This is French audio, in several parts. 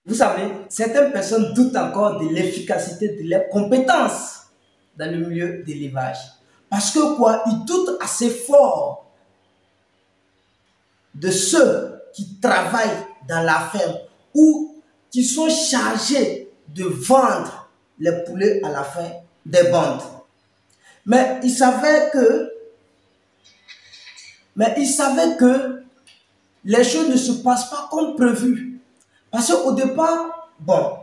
Vous savez, certaines personnes doutent encore de l'efficacité de leurs compétences dans le milieu d'élevage. Parce que quoi, ils doutent assez fort de ceux qui travaillent dans la ferme ou qui sont chargés de vendre les poulets à la fin des bandes. Mais ils savaient que les choses ne se passent pas comme prévu. Parce qu'au départ, bon,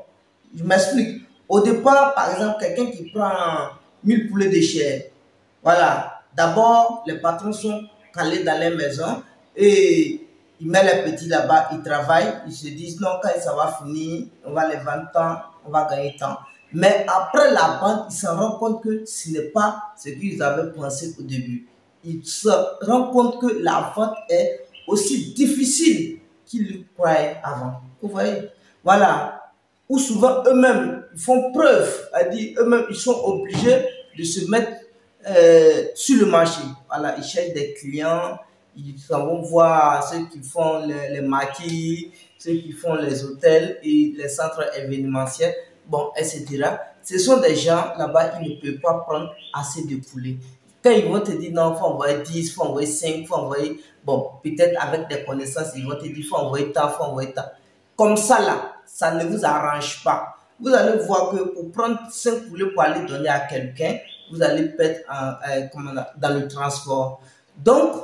je m'explique. Au départ, par exemple, quelqu'un qui prend 1000 poulets de chair, voilà, d'abord, les patrons sont calés dans les maisons et ils mettent les petits là-bas, ils travaillent, ils se disent non, quand ça va finir, on va les vendre tant, on va gagner tant. Mais après la vente, ils se rendent compte que ce n'est pas ce qu'ils avaient pensé au début. Ils se rendent compte que la vente est aussi difficile qu'ils le croyaient avant. Vous voyez? Voilà. Ou souvent eux-mêmes font preuve, c'est-à-dire eux-mêmes ils sont obligés de se mettre sur le marché. Voilà, ils cherchent des clients, ils vont voir ceux qui font les maquis, ceux qui font les hôtels et les centres événementiels, bon, etc. Ce sont des gens là-bas, ils ne peuvent pas prendre assez de poulets. Quand ils vont te dire non, il faut envoyer 10, il faut envoyer 5, il faut envoyer, bon, peut-être avec des connaissances, ils vont te dire il faut envoyer tant, il faut envoyer tant. Comme ça là, ça ne vous arrange pas. Vous allez voir que pour prendre 5 poulets pour aller donner à quelqu'un, vous allez perdre dans le transport. Donc,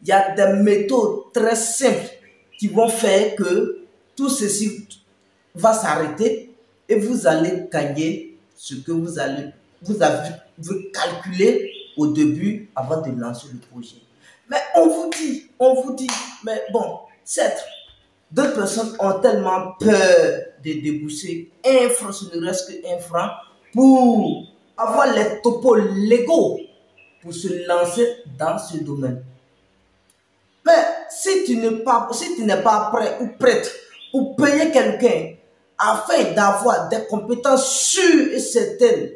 il y a des méthodes très simples qui vont faire que tout ceci va s'arrêter et vous allez gagner ce que vous avez calculé au début avant de lancer le projet. Mais on vous dit, mais bon, certes, d'autres personnes ont tellement peur de débourser un franc, ce ne reste qu'un franc, pour avoir les topos légaux pour se lancer dans ce domaine. Mais si tu n'es pas prêt ou prête pour payer quelqu'un afin d'avoir des compétences sûres et certaines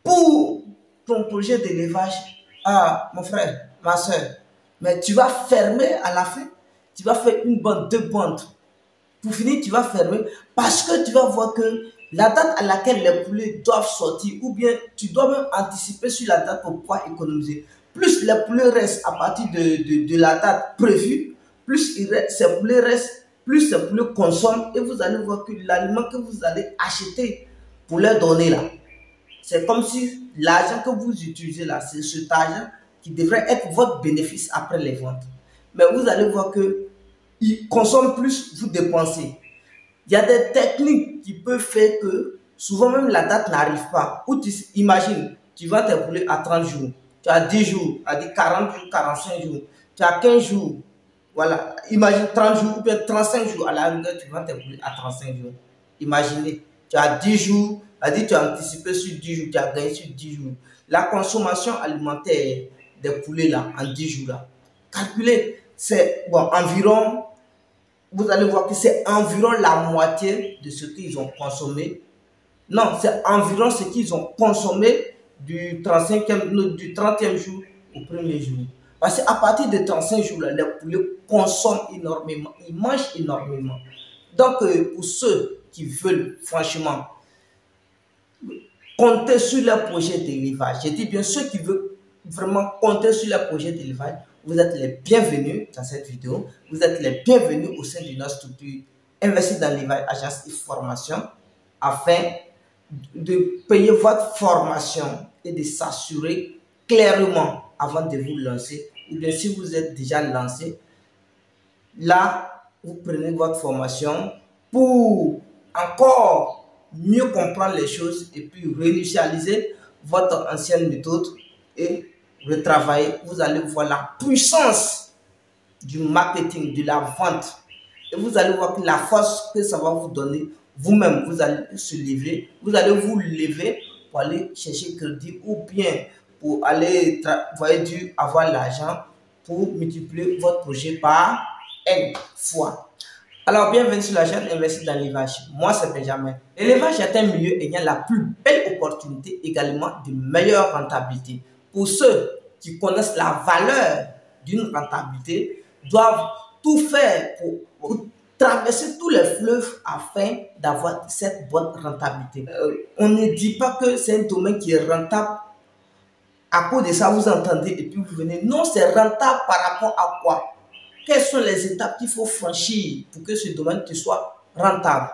pour ton projet d'élevage, ah, mon frère, ma soeur, mais tu vas fermer à la fin, tu vas faire une bande, deux bandes. Pour finir, tu vas fermer parce que tu vas voir que la date à laquelle les poulets doivent sortir, ou bien tu dois même anticiper sur la date pour pouvoir économiser. Plus les poulets restent à partir de la date prévue, plus ces poulets restent, plus ces poulets consomment et vous allez voir que l'aliment que vous allez acheter pour leur donner là, c'est comme si l'argent que vous utilisez là, c'est cet argent qui devrait être votre bénéfice après les ventes. Mais vous allez voir que ils consomment plus, vous dépensez. Il y a des techniques qui peuvent faire que souvent même la date n'arrive pas. Ou tu imagines, tu vas te poulets à 30 jours, tu as 10 jours, à 40 jours, 45 jours, tu as 15 jours. Voilà, imagine 30 jours ou bien 35 jours. À la rigueur, tu vas te poulets à 35 jours. Imaginez, tu as 10 jours, tu as anticipé sur 10 jours, tu as gagné sur 10 jours. La consommation alimentaire des poulets là, en 10 jours là, calculez, c'est bon, environ, vous allez voir que c'est environ la moitié de ce qu'ils ont consommé. Non, c'est environ ce qu'ils ont consommé du 30e jour au premier jour. Parce qu'à partir de 35 jours, là, les poulets consomment énormément, ils mangent énormément. Donc, pour ceux qui veulent franchement compter sur leur projet d'élevage, je dis bien ceux qui veulent vraiment compter sur leur projet d'élevage, vous êtes les bienvenus dans cette vidéo. Vous êtes les bienvenus au sein de notre structure Investir dans l'élevage, agence et formation, afin de payer votre formation et de s'assurer clairement avant de vous lancer. Ou bien si vous êtes déjà lancé, là, vous prenez votre formation pour encore mieux comprendre les choses et puis réinitialiser votre ancienne méthode et retravailler. Vous allez voir la puissance du marketing, de la vente. Et vous allez voir que la force que ça va vous donner, vous-même, vous allez se lever, vous allez vous lever pour aller chercher crédit ou bien pour aller avoir l'argent pour multiplier votre projet par N fois. Alors, bienvenue sur la chaîne Investir dans l'élevage. Moi, c'est Benjamin. L'élevage est un milieu ayant la plus belle opportunité, également de meilleure rentabilité. Pour ceux qui connaissent la valeur d'une rentabilité, doivent tout faire pour traverser tous les fleuves afin d'avoir cette bonne rentabilité. On ne dit pas que c'est un domaine qui est rentable. À cause de ça, vous entendez et puis vous venez. Non, c'est rentable par rapport à quoi? Quelles sont les étapes qu'il faut franchir pour que ce domaine te soit rentable?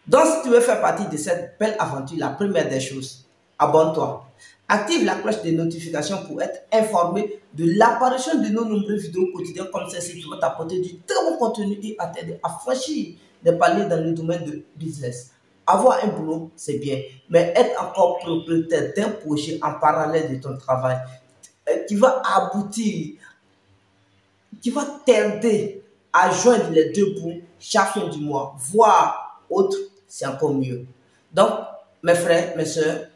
Donc, si tu veux faire partie de cette belle aventure, la première des choses, abonne-toi. Active la cloche de notification pour être informé de l'apparition de nos nombreuses vidéos quotidiennes comme celle-ci qui vont t'apporter du très bon contenu et à t'aider à franchir des paliers dans le domaine de business. Avoir un boulot, c'est bien, mais être encore propriétaire d'un projet en parallèle de ton travail qui va aboutir, qui va t'aider à joindre les deux bouts chaque fin du mois, voire autre, c'est encore mieux. Donc, mes frères, mes soeurs,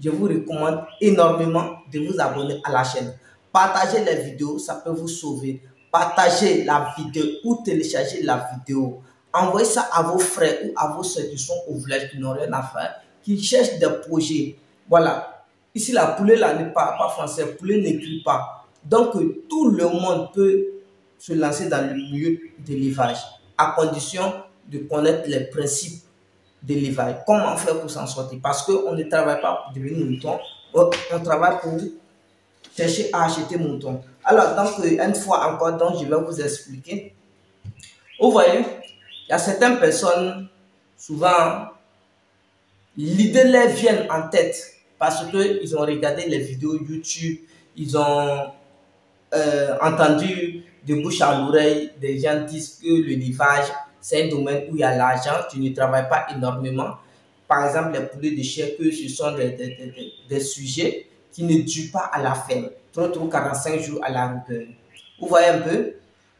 je vous recommande énormément de vous abonner à la chaîne. Partagez les vidéos, ça peut vous sauver. Partagez la vidéo ou téléchargez la vidéo. Envoyez ça à vos frères ou à vos soeurs qui sont au village, qui n'ont rien à faire, qui cherchent des projets. Voilà. Ici, la poulet là n'est pas français, poulet n'écrit pas. Donc, tout le monde peut se lancer dans le milieu de l'élevage, à condition de connaître les principes de l'élevage. Comment faire pour s'en sortir? Parce qu'on ne travaille pas pour devenir mouton, on travaille pour chercher à acheter mouton. Alors, donc, une fois encore, donc, je vais vous expliquer. Vous voyez, il y a certaines personnes, souvent, l'idée leur vient en tête parce qu'ils ont regardé les vidéos YouTube, ils ont entendu de bouche à l'oreille, des gens disent que l'élevage, c'est un domaine où il y a l'argent, tu ne travailles pas énormément. Par exemple, les poulets de chair, que ce sont des sujets qui ne durent pas à la ferme, trop 45 jours à la rigueur. Vous voyez un peu?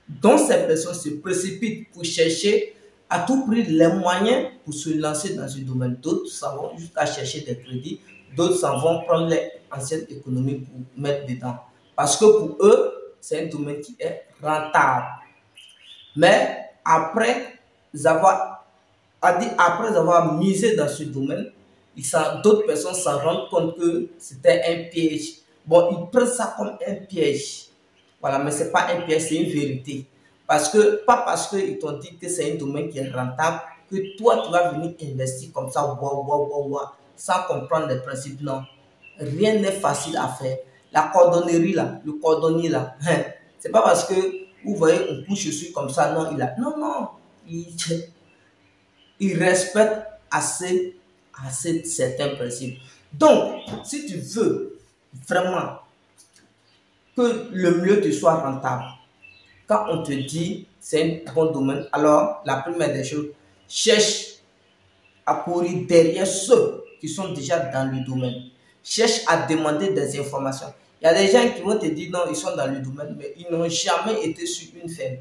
Donc, ces personnes se précipitent pour chercher à tout prix les moyens pour se lancer dans ce domaine. D'autres s'en vont jusqu'à chercher des crédits, d'autres s'en vont prendre les anciennes économies pour mettre dedans. Parce que pour eux, c'est un domaine qui est rentable. Mais après avoir misé dans ce domaine, d'autres personnes s'en rendent compte que c'était un piège. Bon, ils prennent ça comme un piège. Voilà, mais ce n'est pas un piège, c'est une vérité. Pas parce qu'ils t'ont dit que c'est un domaine qui est rentable, que toi, tu vas venir investir comme ça, sans comprendre les principes. Non, rien n'est facile à faire. La cordonnerie là, le cordonnier là, c'est pas parce que vous voyez on couche dessus comme ça, non, non, il respecte assez certains principes. Donc, si tu veux vraiment que le mieux te soit rentable, quand on te dit c'est un bon domaine, alors la première des choses, cherche à courir derrière ceux qui sont déjà dans le domaine. Cherche à demander des informations. Il y a des gens qui vont te dire non, ils sont dans le domaine, mais ils n'ont jamais été sur une ferme.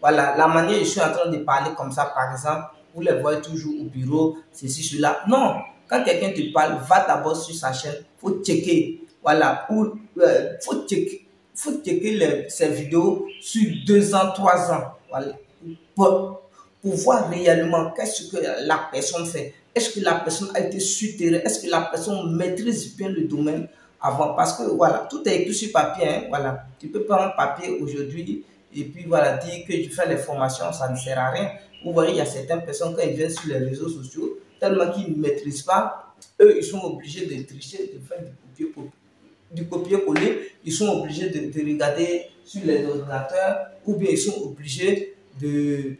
Voilà, la manière je suis en train de parler comme ça, par exemple, vous les voyez toujours au bureau, ceci, cela. Non, quand quelqu'un te parle, va d'abord sur sa chaîne, il faut checker. Voilà, faut checker ces vidéos sur 2 ans, 3 ans. Voilà, pour voir réellement qu'est-ce que la personne fait. Est-ce que la personne a été sur terrain? Est-ce que la personne maîtrise bien le domaine avant? Parce que voilà, tout est écrit sur papier. Hein, voilà. Tu peux prendre un papier aujourd'hui et puis voilà, dire que je fais les formations, ça ne sert à rien. Vous voyez, il y a certaines personnes, quand ils viennent sur les réseaux sociaux, tellement qu'ils ne maîtrisent pas, eux, ils sont obligés de tricher, de faire du copier-coller. Ils sont obligés de regarder sur les ordinateurs ou bien ils sont obligés de...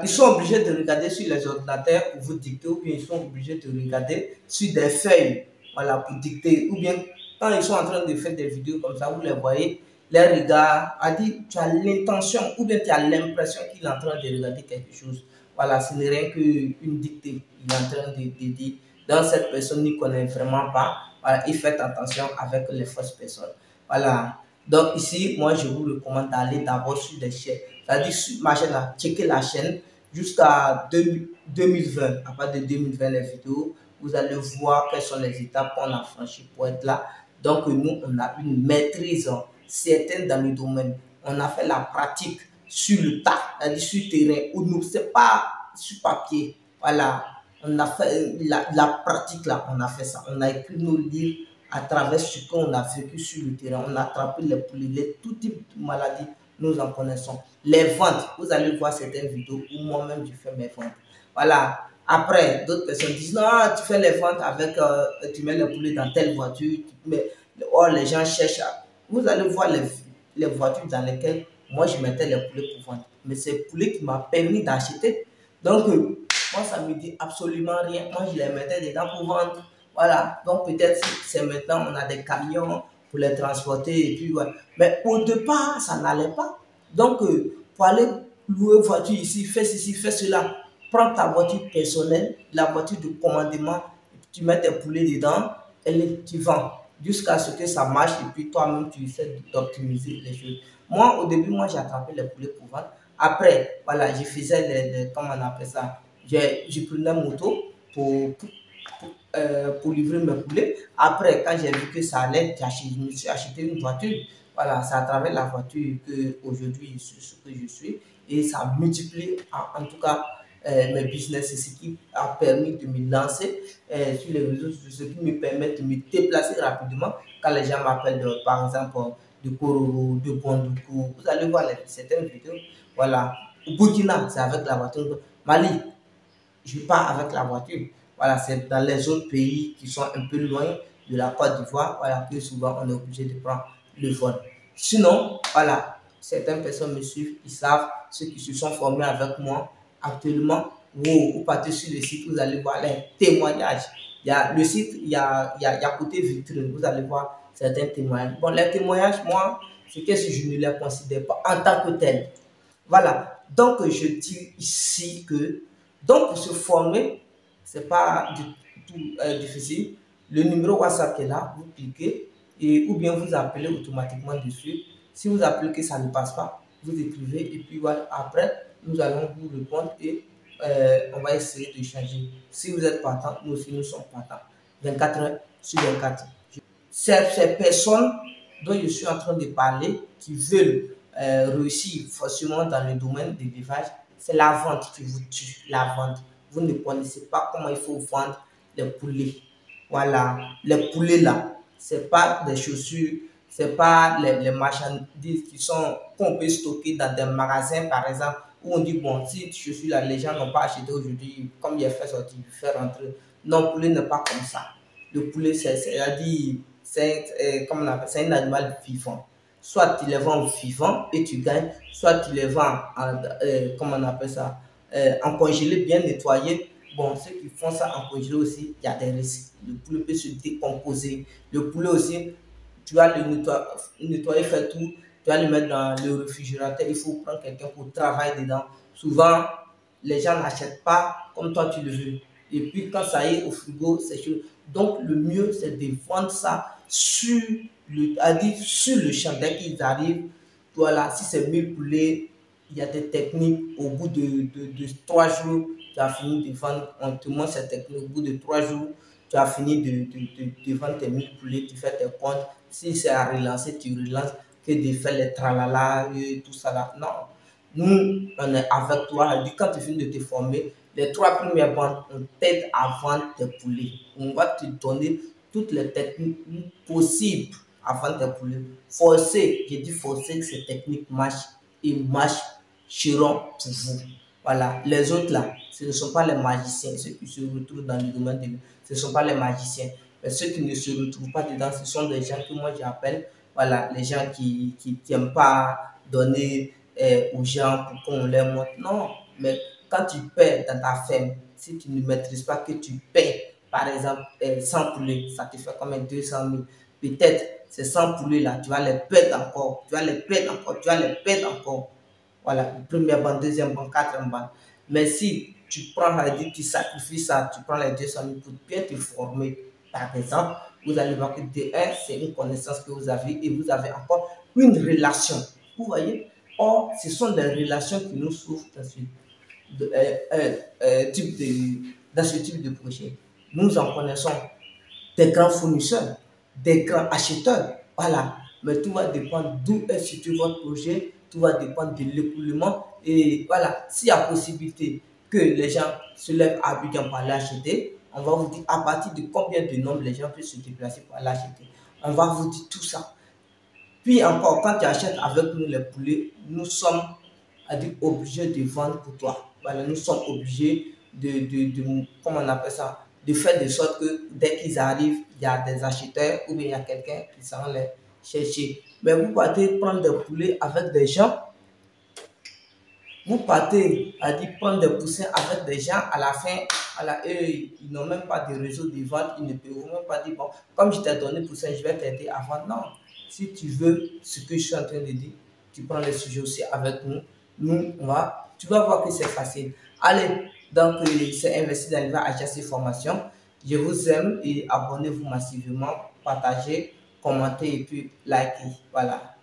Ils sont obligés de regarder sur les ordinateurs pour vous dicter ou bien ils sont obligés de regarder sur des feuilles, voilà, pour dicter. Ou bien quand ils sont en train de faire des vidéos comme ça, vous les voyez, les regards, a dit, tu as l'intention ou bien tu as l'impression qu'il est en train de regarder quelque chose. Voilà, ce n'est rien qu'une dictée. Il est en train de dire, donc cette personne n'y connaît vraiment pas. Voilà, et faites attention avec les fausses personnes. Voilà. Donc ici, moi, je vous recommande d'aller d'abord sur des chaînes. C'est-à-dire sur ma chaîne, checker la chaîne jusqu'à 2020. À partir de 2020, les vidéos, vous allez voir quelles sont les étapes qu'on a franchies pour être là. Donc nous, on a une maîtrise certaine dans le domaine. On a fait la pratique sur le tas, c'est-à-dire sur le terrain, où nous, ce n'est pas sur papier. Voilà, on a fait la pratique là, on a fait ça. On a écrit nos livres à travers ce qu'on a vécu sur le terrain. On a attrapé les poulets, tout type de maladies nous en connaissons. Les ventes, vous allez voir certaines vidéos où moi-même je fais mes ventes. Voilà. Après, d'autres personnes disent non, tu fais les ventes avec, tu mets les poulets dans telle voiture, oh, les gens cherchent. Vous allez voir les voitures dans lesquelles moi je mettais les poulets pour vendre. Mais c'est poulet qui m'a permis d'acheter. Donc, moi, ça me dit absolument rien. Moi, je les mettais dedans pour vendre. Voilà. Donc, peut-être c'est maintenant, on a des camions pour les transporter. Et puis, ouais. Mais au départ, ça n'allait pas. Donc, pour aller louer une voiture ici, fais ceci, fais cela. Prends ta voiture personnelle, la voiture de commandement, tu mets tes poulets dedans et tu vends jusqu'à ce que ça marche et puis toi-même tu essaies d'optimiser les choses. Moi, au début, moi j'ai attrapé les poulets pour vendre. Après, voilà, je faisais comment on appelle ça, je prenais une moto pour livrer mes poulets. Après, quand j'ai vu que ça allait, je me suis acheté une voiture. Voilà, c'est à travers la voiture que aujourd'hui je suis ce que je suis. Et ça a multiplié, en tout cas, mes business. C'est ce qui a permis de me lancer sur les réseaux sociaux, ce qui me permet de me déplacer rapidement. Quand les gens m'appellent, par exemple, de Kororo, de Bondoukou, vous allez voir certaines vidéos. Voilà, au Burkina, c'est avec la voiture. Mali, je pars avec la voiture. Voilà, c'est dans les autres pays qui sont un peu loin de la Côte d'Ivoire, voilà, que souvent on est obligé de prendre le vol. Sinon, voilà, certaines personnes me suivent, ils savent, ceux qui se sont formés avec moi actuellement, vous partez sur le site, vous allez voir les témoignages. Il y a le site, il y a côté vitrine, vous allez voir certains témoignages. Bon, les témoignages, moi, c'est que si je ne les considère pas en tant que tels. Voilà, donc je dis ici que donc pour se former, c'est pas du tout difficile. Le numéro WhatsApp est là, vous cliquez et ou bien vous appelez automatiquement dessus. Si vous appelez que ça ne passe pas, vous écrivez et puis voilà, après nous allons vous répondre et on va essayer de changer. Si vous êtes partant, nous aussi nous sommes partants. 24 heures sur 24. Ces personnes dont je suis en train de parler, qui veulent réussir forcément dans le domaine des l'élevage, c'est la vente qui vous tue, la vente. Vous ne connaissez pas comment il faut vendre les poulets. Voilà, les poulets là, c'est pas des chaussures, c'est pas les marchandises qu'on peut stocker dans des magasins par exemple, où on dit bon, si je suis là, les gens n'ont pas acheté aujourd'hui, comme il a fait sortir, il fait rentrer. Non, le poulet n'est pas comme ça. Le poulet, c'est un animal vivant. Soit tu les vends vivants et tu gagnes, soit tu les vends comment on appelle ça, en congelé, bien nettoyé. Bon, ceux qui font ça en congelé aussi, il y a des risques. Le poulet peut se décomposer. Le poulet aussi, tu vas le nettoyer, faire tout, tu vas le mettre dans le réfrigérateur. Il faut prendre quelqu'un pour travailler dedans. Souvent, les gens n'achètent pas comme toi tu le veux. Et puis quand ça y est au frigo, c'est chaud. Donc le mieux, c'est de vendre ça sur le champ. Dès qu'ils arrivent, voilà, si c'est 1000 poulets, il y a des techniques. Au bout de 3 jours, tu as fini de vendre. On te montre cette technique. Au bout de 3 jours, tu as fini de vendre tes 1000 poulets, tu fais tes comptes. Si c'est à relancer, tu relances. Que de faire les tralala et tout ça là. Non. Nous, on est avec toi. Quand tu finis de te former, les 3 premières bandes, on t'aide à vendre tes poulets. On va te donner toutes les techniques possibles à vendre tes poulets. Forcez, j'ai dit forcez que ces techniques marchent et marcheront pour vous. Voilà, les autres là, ce ne sont pas les magiciens, ceux qui se retrouvent dans le domaine de ce ne sont pas les magiciens. Mais ceux qui ne se retrouvent pas dedans, ce sont des gens que moi j'appelle, voilà, les gens qui n'aiment pas donner aux gens pour qu'on les montre. Non, mais quand tu paies dans ta ferme, si tu ne maîtrises pas que tu paies, par exemple, 100 poulets, ça te fait comme 200 000. Peut-être ces 100 poulets là, tu vas les perdre encore, tu vas les perdre encore, tu vas les perdre encore. Voilà, première bande, deuxième bande, quatrième bande. Mais si tu prends, tu sacrifies ça, tu prends les 200 000 pour bien te former, par exemple, vous allez voir que D1, c'est une connaissance que vous avez et vous avez encore une relation. Vous voyez? Or, ce sont des relations qui nous sauvent dans dans ce type de projet. Nous en connaissons des grands fournisseurs, des grands acheteurs. Voilà. Mais tout va dépendre d'où est situé votre projet, tout va dépendre de l'écoulement. Et voilà, s'il y a possibilité que les gens se lèvent à Abidjan pour l'acheter, on va vous dire à partir de combien de nombre les gens peuvent se déplacer pour l'acheter. On va vous dire tout ça. Puis encore, quand tu achètes avec nous les poulets, nous sommes obligés de vendre pour toi. Voilà, nous sommes obligés comment on appelle ça, de faire de sorte que dès qu'ils arrivent, il y a des acheteurs ou bien il y a quelqu'un qui s'en les chercher. Mais vous partez prendre des poulets avec des gens, vous partez prendre des poussins avec des gens, à la fin, eux, ils n'ont même pas de réseau de vente, ils ne peuvent même pas dire, bon, comme je t'ai donné poussin, je vais t'aider à vendre. Non, si tu veux ce que je suis en train de dire, tu prends les sujets aussi avec nous. Nous, tu vas voir que c'est facile. Allez, donc c'est investi dans l'agence formation. Je vous aime et abonnez-vous massivement, partagez, commentez et puis likez. Voilà.